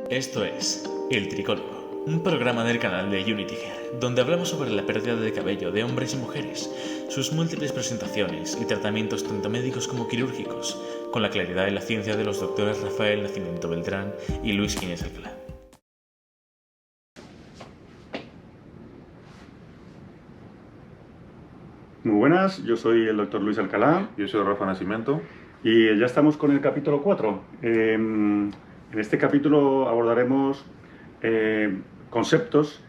Esto es El Tricólogo, un programa del canal de Unity Hair, donde hablamos sobre la pérdida de cabello de hombres y mujeres, sus múltiples presentaciones y tratamientos tanto médicos como quirúrgicos, con la claridad y la ciencia de los doctores Rafael Nacimiento Beltrán y Luis Ginés Alcalá. Muy buenas, yo soy el doctor Luis Alcalá. Yo soy Rafa Nacimiento. Y ya estamos con el capítulo 4. En este capítulo abordaremos conceptos,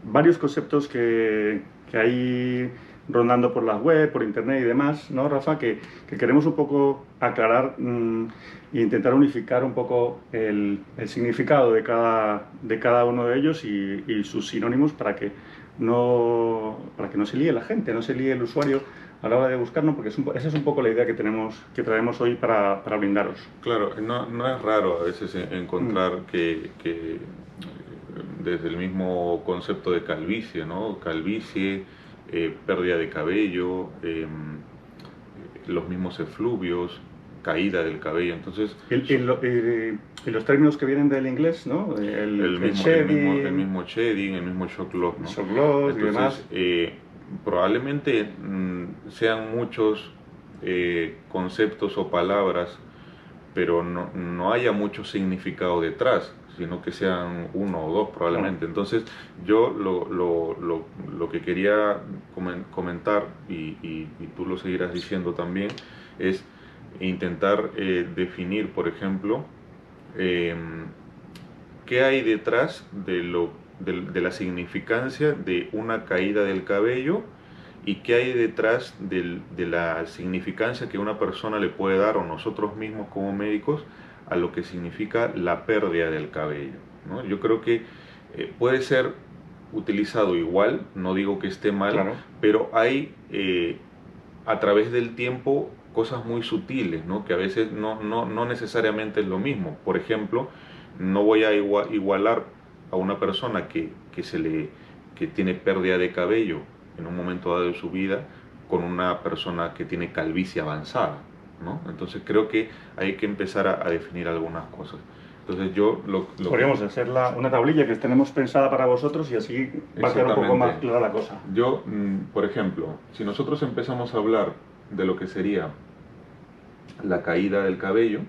varios conceptos que hay rondando por la web, por internet y demás, ¿no, Rafa? Que queremos un poco aclarar e intentar unificar un poco el significado de cada uno de ellos y sus sinónimos para que no se líe la gente, no se líe el usuario a la hora de buscarnos, porque esa es un poco la idea que traemos hoy para brindaros. Claro, no es raro a veces encontrar que desde el mismo concepto de calvicie, ¿no? Calvicie, pérdida de cabello, los mismos efluvios, caída del cabello. Entonces, y los términos que vienen del inglés, ¿no? El mismo shedding, el mismo shock loss, ¿no? Shock loss y demás. Probablemente sean muchos conceptos o palabras, pero no haya mucho significado detrás, sino que sean uno o dos probablemente. Entonces yo lo que quería comentar, y tú lo seguirás diciendo también, es intentar definir, por ejemplo, qué hay detrás de la significancia de una caída del cabello y qué hay detrás de la significancia que una persona le puede dar, o nosotros mismos como médicos, a lo que significa la pérdida del cabello, ¿no? Yo creo que puede ser utilizado igual, no digo que esté mal, claro, pero hay a través del tiempo cosas muy sutiles, ¿no? Que a veces no necesariamente es lo mismo. Por ejemplo, no voy a igualar a una persona que tiene pérdida de cabello en un momento dado de su vida con una persona que tiene calvicie avanzada, ¿no? Entonces creo que hay que empezar a definir algunas cosas. Entonces yo podríamos hacer una tablilla que tenemos pensada para vosotros y así va a quedar un poco más clara la cosa. Yo, por ejemplo, si nosotros empezamos a hablar de lo que sería la caída del cabello,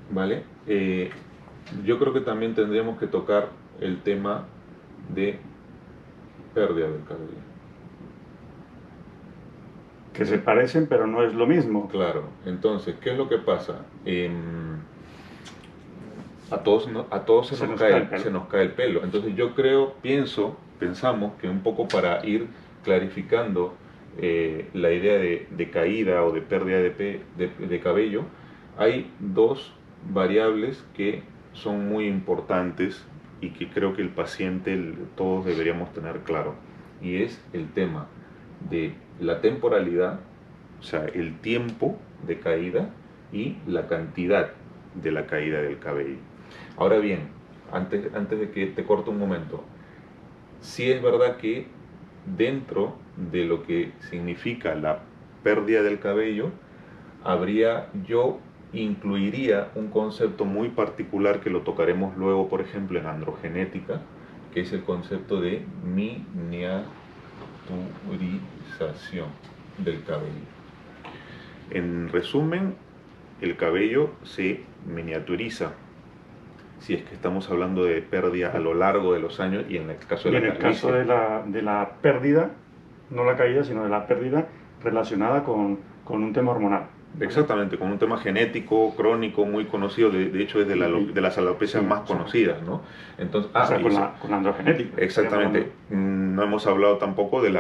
¿vale? Yo creo que también tendríamos que tocar el tema de pérdida del cabello. Que se parecen, pero no es lo mismo. Claro, entonces, ¿qué es lo que pasa? A todos se nos cae el pelo. Entonces yo pensamos que un poco para ir clarificando la idea de caída o de pérdida de cabello, hay dos variables que son muy importantes y que creo que el paciente, todos deberíamos tener claro, y es el tema de la temporalidad, o sea, el tiempo de caída y la cantidad de la caída del cabello. Ahora bien, antes de que te corte un momento, sí es verdad que dentro de lo que significa la pérdida del cabello, yo incluiría un concepto muy particular que lo tocaremos luego, por ejemplo, en androgenética, que es el concepto de miniaturización del cabello. En resumen, el cabello se miniaturiza si es que estamos hablando de pérdida a lo largo de los años, y en el caso de la pérdida, no la caída, sino de la pérdida relacionada con un tema hormonal. Exactamente, con un tema genético, crónico, muy conocido, de hecho es de las alopecias más conocidas, ¿no? Entonces, con la androgenética. Exactamente. No hemos hablado tampoco del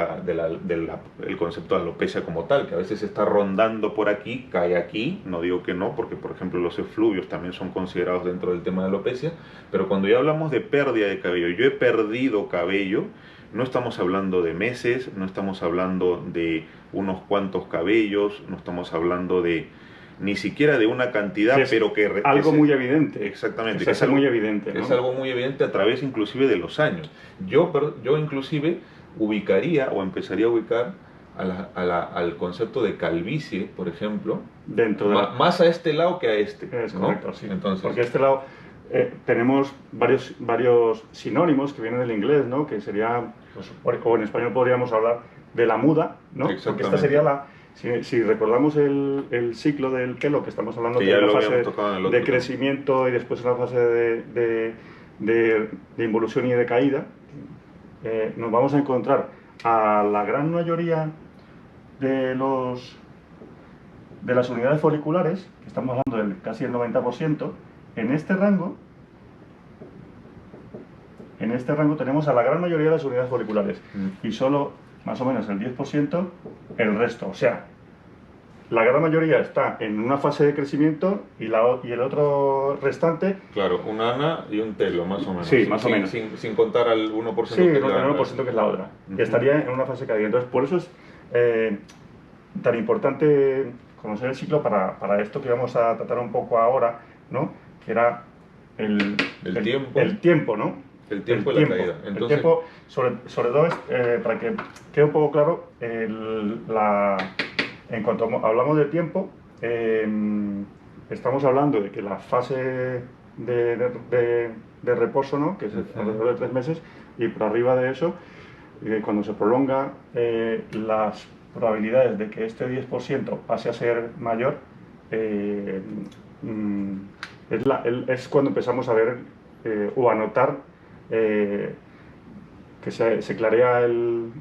concepto de alopecia como tal, que a veces está rondando por aquí, cae aquí, no digo que no, porque por ejemplo los efluvios también son considerados dentro del tema de alopecia, pero cuando ya hablamos de pérdida de cabello, yo he perdido cabello, no estamos hablando de meses, no estamos hablando de unos cuantos cabellos, no estamos hablando de ni siquiera de una cantidad, pero que algo muy evidente. Exactamente, que es algo muy evidente, ¿no? Es algo muy evidente a través inclusive de los años. Yo inclusive ubicaría o empezaría a ubicar al concepto de calvicie, por ejemplo, dentro de más a este lado que a este. Es ¿no? correcto, sí. Entonces, porque a este lado tenemos varios sinónimos que vienen del inglés, ¿no? Que sería, pues, o en español podríamos hablar de la muda, ¿no? Porque esta sería la... Si recordamos el ciclo del pelo, que estamos hablando de una fase de crecimiento y después una fase de involución y de caída, nos vamos a encontrar a la gran mayoría de las unidades foliculares, que estamos hablando de casi el 90%, en este rango tenemos a la gran mayoría de las unidades foliculares y solo más o menos el 10% el resto. O sea, la gran mayoría está en una fase de crecimiento y el otro restante... Claro, un ana y un telo, más o menos. Sí, más o menos. Sin contar al 1%. Sí, el 1% que es la otra. Y estaría en una fase de caída. Entonces, por eso es tan importante conocer el ciclo para esto que vamos a tratar un poco ahora, ¿no? Que era el tiempo, ¿no? El tiempo y la caída. Entonces, el tiempo, sobre todo, para que quede un poco claro, en cuanto hablamos de tiempo, estamos hablando de que la fase de reposo, ¿no? Que es alrededor de 3 meses, y por arriba de eso, cuando se prolonga, las probabilidades de que este 10% pase a ser mayor, es cuando empezamos a ver o a notar que se clarea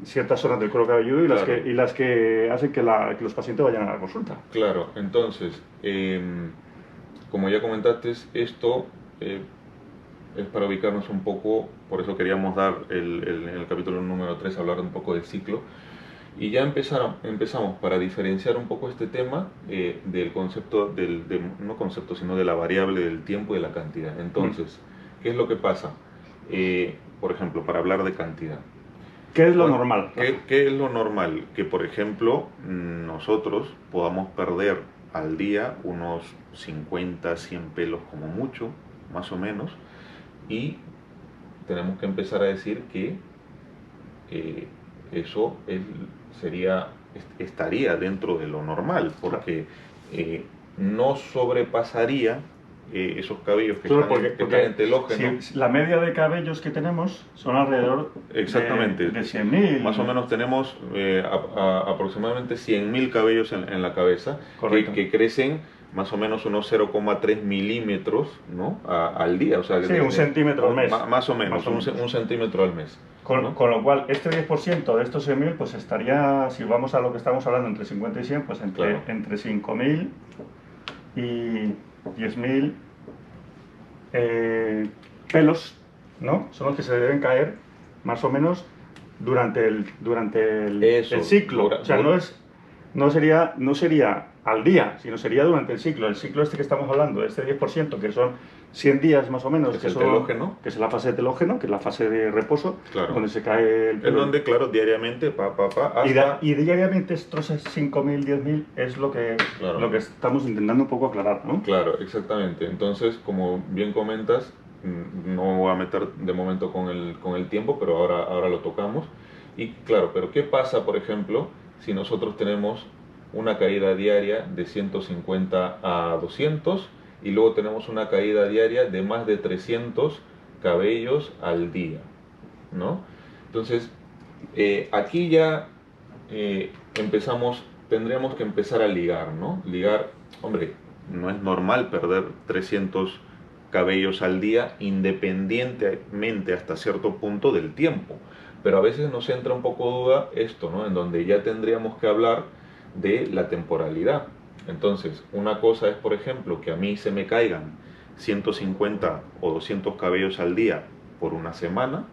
ciertas zonas del cuero cabelludo y las que hacen que los pacientes vayan a la consulta. Claro, entonces, como ya comentaste, esto es para ubicarnos un poco, por eso queríamos dar en el capítulo número 3 hablar un poco del ciclo. Y ya empezamos para diferenciar un poco este tema del concepto, no concepto, sino de la variable del tiempo y de la cantidad. Entonces, ¿qué es lo que pasa? Por ejemplo, para hablar de cantidad. ¿Qué es lo normal? ¿Qué es lo normal? Que, por ejemplo, nosotros podamos perder al día unos 50, 100 pelos como mucho, más o menos, y tenemos que empezar a decir que eso estaría dentro de lo normal, porque no sobrepasaría esos cabellos que están en telógeno. Si la media de cabellos que tenemos son alrededor de 100.000. Más o menos tenemos aproximadamente 100.000 cabellos en la cabeza, que crecen más o menos unos 0,3 milímetros, ¿no? al día. O sea, sí, un centímetro al mes. Más o menos, un centímetro al mes. Con lo cual, este 10% de estos 100.000, pues estaría, si vamos a lo que estamos hablando, entre 50 y 100, pues entre 5.000 y 10.000 pelos, ¿no? Son los que se deben caer, más o menos, durante el ciclo. O sea, no sería al día, sino sería durante el ciclo. El ciclo este que estamos hablando, este 10%, que son 100 días más o menos, que es el telógeno, que es la fase de telógeno, que es la fase de reposo, donde se cae el pelo. Es donde, claro, diariamente, hasta... Y diariamente estos 5.000, 10.000 es lo que estamos intentando un poco aclarar, ¿no? Claro, exactamente. Entonces, como bien comentas, no me voy a meter de momento con el tiempo, pero ahora lo tocamos. Y claro, pero ¿qué pasa, por ejemplo, si nosotros tenemos una caída diaria de 150 a 200 y luego tenemos una caída diaria de más de 300 cabellos al día, ¿no? Entonces, aquí ya tendríamos que empezar a ligar, ¿no? Ligar, hombre, no es normal perder 300 cabellos al día independientemente hasta cierto punto del tiempo, pero a veces nos entra un poco duda esto, ¿no? En donde ya tendríamos que hablar de la temporalidad. Entonces, una cosa es, por ejemplo, que a mí se me caigan 150 o 200 cabellos al día por una semana,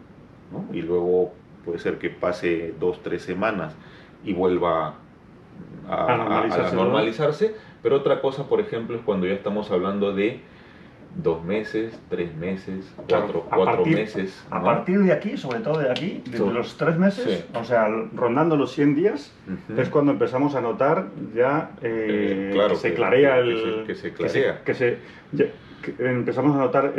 ¿no? Y luego puede ser que pase 2-3 semanas y vuelva a normalizarse, pero otra cosa, por ejemplo, es cuando ya estamos hablando de 2 meses, 3 meses, 4 meses. ¿no? A partir de aquí, sobre todo de aquí, de los 3 meses, sí. O sea, rondando los 100 días, es cuando empezamos a notar ya que se clarea empezamos a notar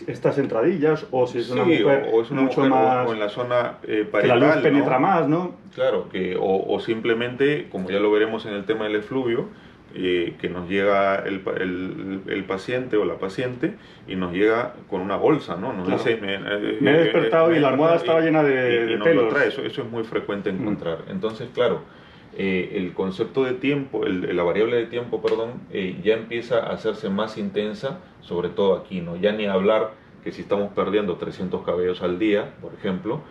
estas entradillas, o si es una Sí, mujer o es una mucho mujer más, o en la zona que parietal, la luz penetra ¿no? más, ¿no? Claro, o simplemente, como ya lo veremos en el tema del efluvio, que nos llega el paciente o la paciente y nos llega con una bolsa, ¿no? Nos Claro. dice, Me he despertado y la almohada estaba llena y de nos lo pelos. trae. Eso es muy frecuente encontrar. Entonces, claro, el concepto de tiempo, la variable de tiempo, perdón, ya empieza a hacerse más intensa, sobre todo aquí, ¿no? Ya ni hablar que si estamos perdiendo 300 cabellos al día, por ejemplo,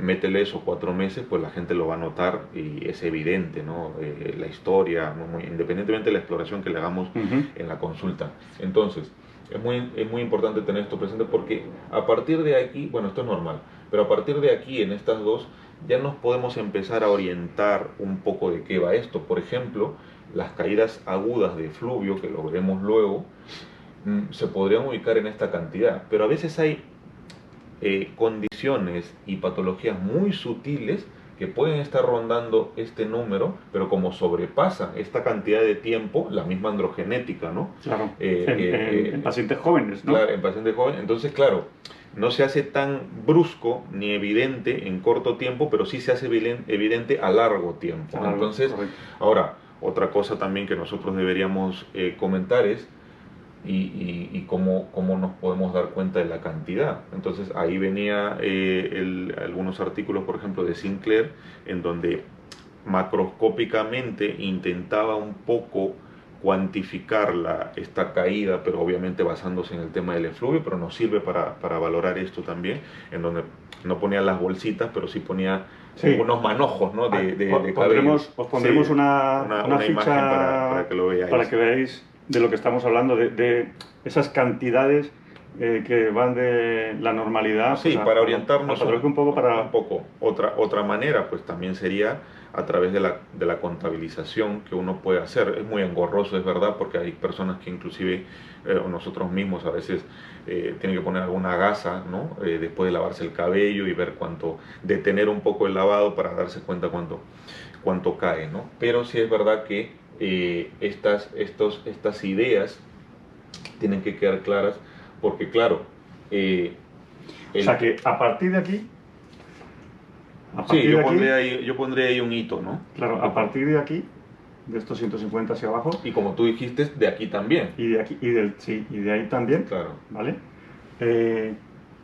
métele eso 4 meses, pues la gente lo va a notar y es evidente, ¿no? La historia, independientemente de la exploración que le hagamos en la consulta. Entonces, es muy importante tener esto presente porque a partir de aquí, bueno, esto es normal, pero a partir de aquí, en estas dos, ya nos podemos empezar a orientar un poco de qué va esto. Por ejemplo, las caídas agudas de efluvio, que lo veremos luego, se podrían ubicar en esta cantidad, pero a veces hay condiciones y patologías muy sutiles que pueden estar rondando este número, pero como sobrepasa esta cantidad de tiempo, la misma androgenética, ¿no? Claro, en pacientes jóvenes, ¿no? Claro, en pacientes jóvenes. Entonces, claro, no se hace tan brusco ni evidente en corto tiempo, pero sí se hace evidente a largo tiempo. Claro, Entonces, correcto. ahora, otra cosa también que nosotros deberíamos comentar es y cómo nos podemos dar cuenta de la cantidad. Entonces ahí venía algunos artículos, por ejemplo, de Sinclair, en donde macroscópicamente intentaba un poco cuantificar esta caída, pero obviamente basándose en el tema del efluvio, pero nos sirve para valorar esto también, en donde no ponía las bolsitas, pero sí ponía unos manojos, ¿no? de cabello. Os pondremos Sí, una imagen ficha para que lo veáis. para que veáis de lo que estamos hablando, de esas cantidades que van de la normalidad. Sí, pues, para orientarnos un poco para... un poco. Otra manera, pues también sería a través de la contabilización que uno puede hacer. Es muy engorroso, es verdad, porque hay personas que inclusive nosotros mismos a veces tienen que poner alguna gasa, ¿no? Después de lavarse el cabello y ver detener un poco el lavado para darse cuenta cuánto cae, ¿no? Pero sí es verdad que estas ideas tienen que quedar claras porque, claro, o sea que a partir de aquí... Sí, yo pondré ahí un hito, ¿no? Claro, a partir de aquí, de estos 150 hacia abajo... Y como tú dijiste, de aquí también. Y de aquí, y de ahí también, claro. ¿Vale?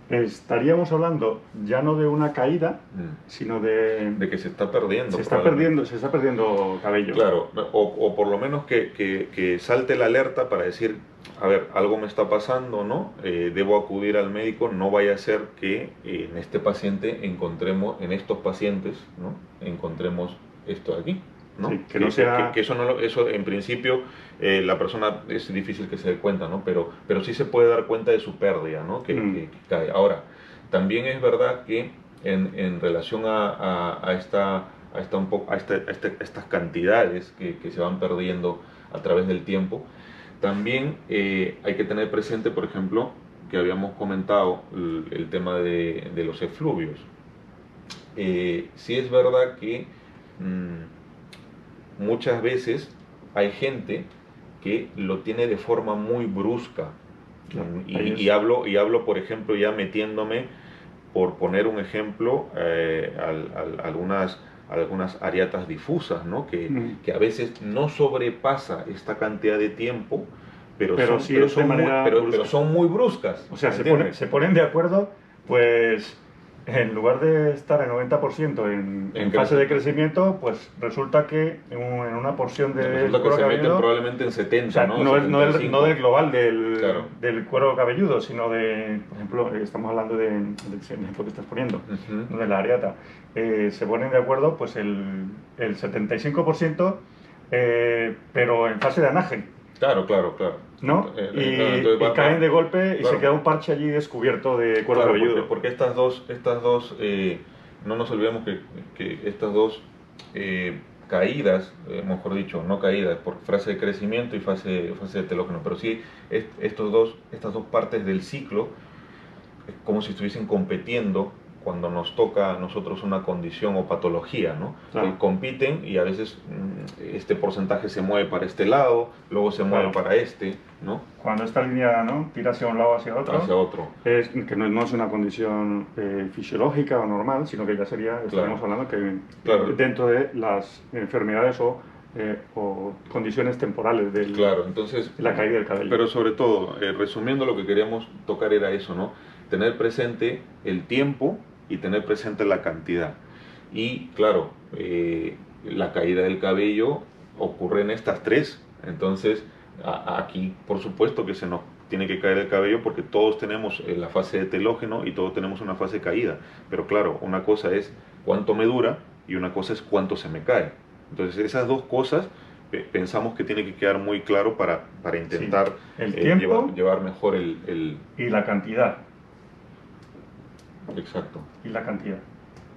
Estaríamos hablando ya no de una caída, sino de que se está perdiendo. Se está perdiendo cabello. Claro, o por lo menos que salte la alerta para decir, a ver, algo me está pasando, ¿no? Debo acudir al médico, no vaya a ser que en este paciente en estos pacientes, ¿no? Encontremos esto de aquí. ¿no? Sí, que no sea... que eso en principio la persona es difícil que se dé cuenta, ¿no? Pero sí se puede dar cuenta de su pérdida, ¿no? Que cae. Ahora, también es verdad que en relación a estas cantidades que se van perdiendo a través del tiempo, también hay que tener presente, por ejemplo, que habíamos comentado el tema de los efluvios. Sí es verdad que muchas veces hay gente que lo tiene de forma muy brusca. Y hablo, por ejemplo, ya metiéndome, por poner un ejemplo, algunas areatas difusas, ¿no? Que a veces no sobrepasa esta cantidad de tiempo, pero son muy bruscas. O sea, se ponen de acuerdo, pues en lugar de estar en 90% en fase de crecimiento, pues resulta que en una porción del cuero cabelludo, probablemente en 70, o sea, no del global claro, del cuero cabelludo, sino de, por ejemplo, estamos hablando del ejemplo que estás poniendo, ¿no? De la areata. Se ponen de acuerdo pues el 75%, pero en fase de anaje. Claro. ¿No? Y caen de golpe y se queda un parche allí descubierto de cuero cabelludo. Porque estas dos no nos olvidemos que estas dos caídas, mejor dicho, no caídas, por fase de crecimiento y fase de telógeno, pero sí estas dos partes del ciclo es como si estuviesen compitiendo cuando nos toca a nosotros una condición o patología, ¿no? Claro. Que compiten y a veces este porcentaje se mueve para este lado, luego se mueve para este, ¿no? Cuando esta línea, ¿no?, tira hacia un lado o hacia otro, es que no es una condición fisiológica o normal, sino que ya sería, estaremos hablando que dentro de las enfermedades o condiciones temporales de la caída del cabello. Pero sobre todo, resumiendo, lo que queríamos tocar era eso, ¿no? Tener presente el tiempo y tener presente la cantidad. Y claro, la caída del cabello ocurre en estas tres. Entonces, aquí por supuesto que se nos tiene que caer el cabello porque todos tenemos la fase de telógeno y todos tenemos una fase de caída. Pero claro, una cosa es cuánto me dura y una cosa es cuánto se me cae. Entonces esas dos cosas pensamos que tiene que quedar muy claro para intentar el tiempo llevar mejor el... Y la cantidad. Exacto. Y la cantidad.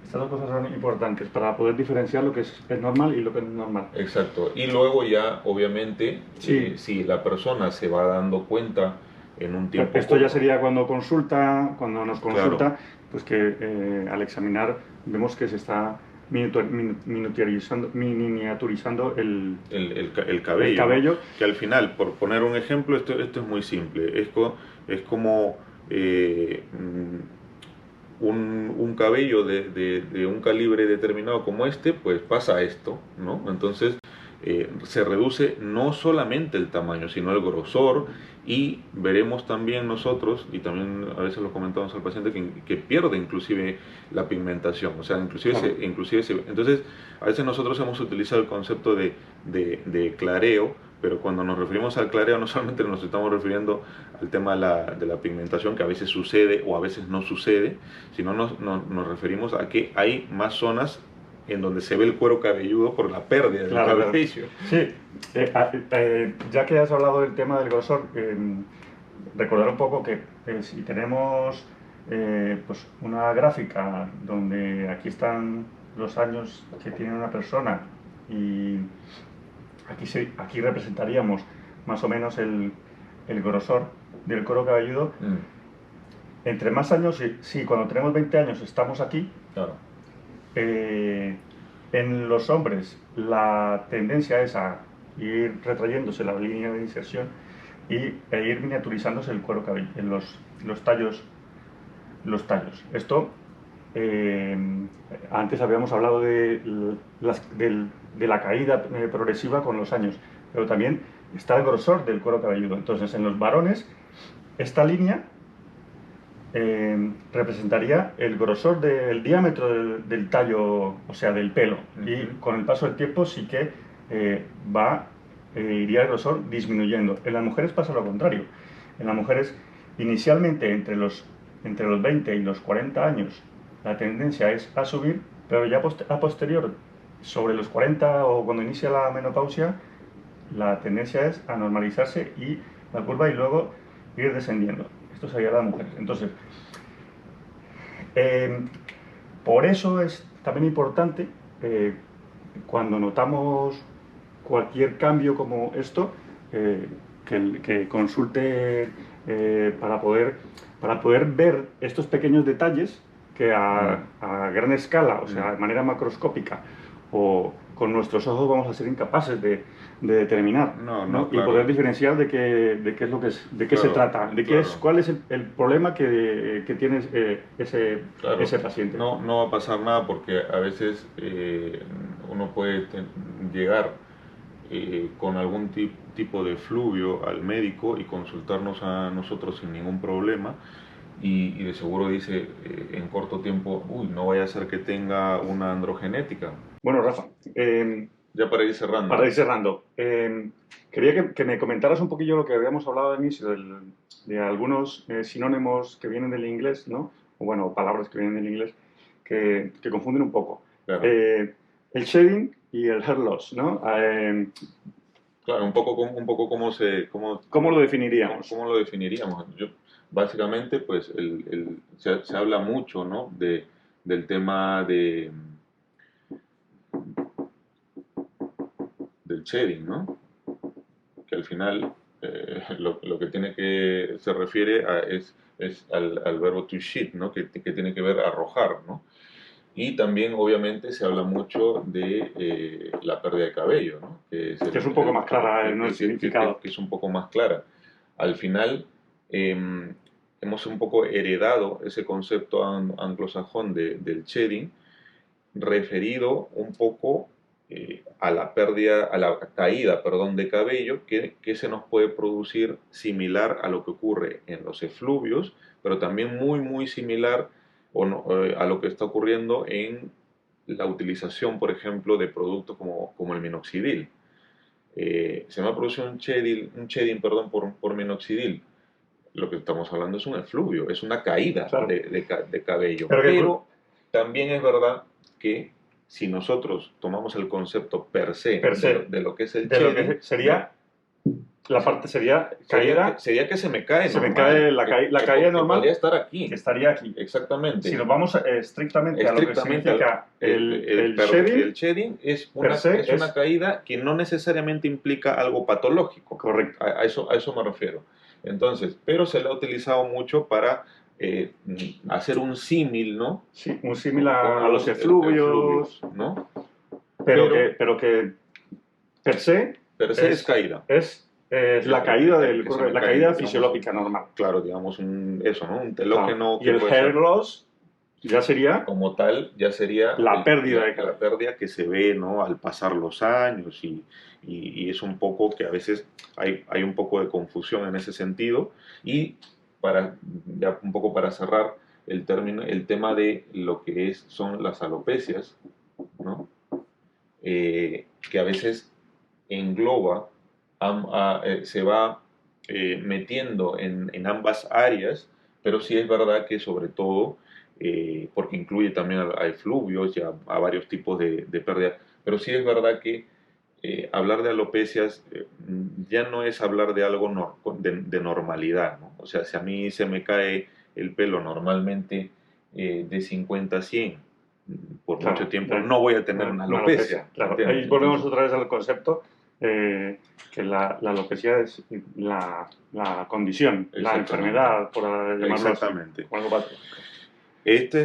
Estas dos cosas son importantes para poder diferenciar lo que es normal y lo que no es normal. Exacto. Y luego ya, obviamente, si la persona se va dando cuenta en un tiempo... Esto ya sería cuando nos consulta, pues que al examinar vemos que se está miniaturizando el cabello. Que al final, por poner un ejemplo, esto es muy simple. Es como un cabello de un calibre determinado como este, pues pasa esto, ¿no? Entonces se reduce no solamente el tamaño, sino el grosor, y veremos también nosotros, y también a veces lo comentamos al paciente, que pierde inclusive la pigmentación, o sea, entonces a veces nosotros hemos utilizado el concepto de clareo, pero cuando nos referimos al clareo no solamente nos estamos refiriendo al tema de la pigmentación, que a veces sucede o a veces no sucede, sino nos referimos a que hay más zonas en donde se ve el cuero cabelludo por la pérdida del cabello. Sí, ya que has hablado del tema del grosor, recordar un poco que si tenemos pues una gráfica donde aquí están los años que tiene una persona y aquí representaríamos más o menos el grosor del cuero cabelludo. Entre más años, sí, cuando tenemos 20 años estamos aquí. Claro. En los hombres la tendencia es a ir retrayéndose la línea de inserción e ir miniaturizándose el cuero cabelludo, en los tallos. Esto, antes habíamos hablado de la caída progresiva con los años, pero también está el grosor del cuero cabelludo. Entonces, en los varones, esta línea representaría el grosor del diámetro del tallo, o sea, del pelo. Y con el paso del tiempo sí que iría el grosor disminuyendo. En las mujeres pasa lo contrario. En las mujeres, inicialmente entre los 20 y los 40 años, la tendencia es a subir, pero ya a posterior, sobre los 40 o cuando inicia la menopausia, la tendencia es a normalizarse y la curva y luego ir descendiendo. Esto sería las mujeres. Entonces, por eso es también importante cuando notamos cualquier cambio como esto, que consulte para poder ver estos pequeños detalles que a gran escala, o sea, de manera macroscópica, o con nuestros ojos vamos a ser incapaces de determinar, ¿no? Y poder diferenciar de qué es lo que es, de qué se trata, cuál es el problema que tiene ese paciente. No va a pasar nada porque a veces uno puede llegar con algún tipo de fluvio al médico y consultarnos a nosotros sin ningún problema, y de seguro dice en corto tiempo, no vaya a ser que tenga una androgenética. Bueno, Rafa, ya para ir cerrando. Quería que me comentaras un poquillo lo que habíamos hablado al inicio, de algunos sinónimos que vienen del inglés, ¿no? O bueno, palabras que vienen del inglés, que confunden un poco. Claro. El shedding y el hair loss, ¿no? Claro, un poco ¿Cómo lo definiríamos? ¿Cómo lo definiríamos? Básicamente, pues, se habla mucho, ¿no? Del tema del shedding, ¿no? Que al final lo que se refiere es es al verbo to shed, ¿no? Que tiene que ver arrojar, ¿no? Y también, obviamente, se habla mucho de la pérdida de cabello, ¿no? Que es un poco más clara el significado. Que es un poco más clara. Al final, hemos un poco heredado ese concepto anglosajón del shedding, referido un poco a la pérdida, a la caída, perdón, de cabello que se nos puede producir similar a lo que ocurre en los efluvios, pero también muy, muy similar a lo que está ocurriendo en la utilización, por ejemplo, de productos como el minoxidil. Se me ha producido un shedding, perdón, por minoxidil. Lo que estamos hablando es un efluvio, es una caída Claro. de cabello. Pero También es verdad que si nosotros tomamos el concepto per se, de lo que es el de lo shedding, que sería, la parte sería caída, sería que se me cae se me normal, cae la caída normal, podría estar aquí. que estaría aquí. Exactamente. Si nos vamos estrictamente a lo que significa el shedding, el shedding es una caída que no necesariamente implica algo patológico. Correcto. A eso me refiero. Entonces, pero se le ha utilizado mucho para hacer un símil, ¿no? Sí, un símil a los efluvios, ¿no? Pero que per se es caída. Es la caída la caída fisiológica digamos, normal. Claro, digamos eso, ¿no? Un telógeno. Claro. Y el hair loss ya sería como tal, ya sería la pérdida de cabello. La pérdida que se ve, ¿no? Al pasar los años y es un poco que a veces hay un poco de confusión en ese sentido. Y ya un poco para cerrar el tema de lo que son las alopecias, ¿no? Que a veces engloba, se va metiendo en ambas áreas, pero sí es verdad que sobre todo, porque incluye también a efluvios y a varios tipos de pérdida, pero sí es verdad que hablar de alopecias ya no es hablar de algo de normalidad, ¿no? O sea, si a mí se me cae el pelo normalmente de 50 a 100 por mucho tiempo, no voy a tener una alopecia. Claro. Ahí volvemos otra vez al concepto que la alopecia es la condición, la enfermedad, por llamarlo Exactamente. así, algo patológico. Esta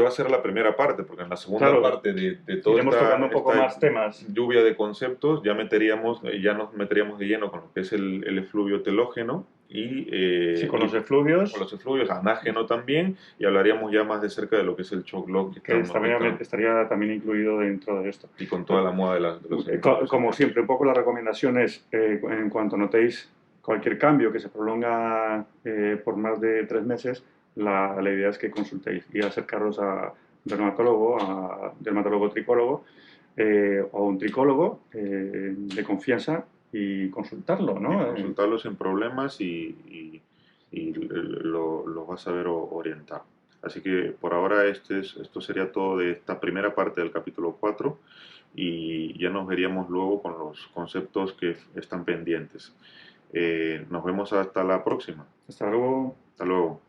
va a ser la primera parte, porque en la segunda parte de toda más temas. Lluvia de conceptos ya nos meteríamos de lleno con lo que es el efluvio telógeno y con los efluvios. Con los efluvios, anágeno también, y hablaríamos ya más de cerca de lo que es el shock lock. Que estaría también incluido dentro de esto. Y con toda la moda de los como siempre, un poco la recomendación es, en cuanto notéis cualquier cambio que se prolonga por más de 3 meses, la idea es que consultéis y acercaros a dermatólogo tricólogo o un tricólogo de confianza y consultarlo, ¿no? Consultarlo sin problemas y lo vas a ver orientar. Así que por ahora esto sería todo de esta primera parte del capítulo 4 y ya nos veríamos luego con los conceptos que están pendientes. Nos vemos hasta la próxima. Hasta luego. Hasta luego.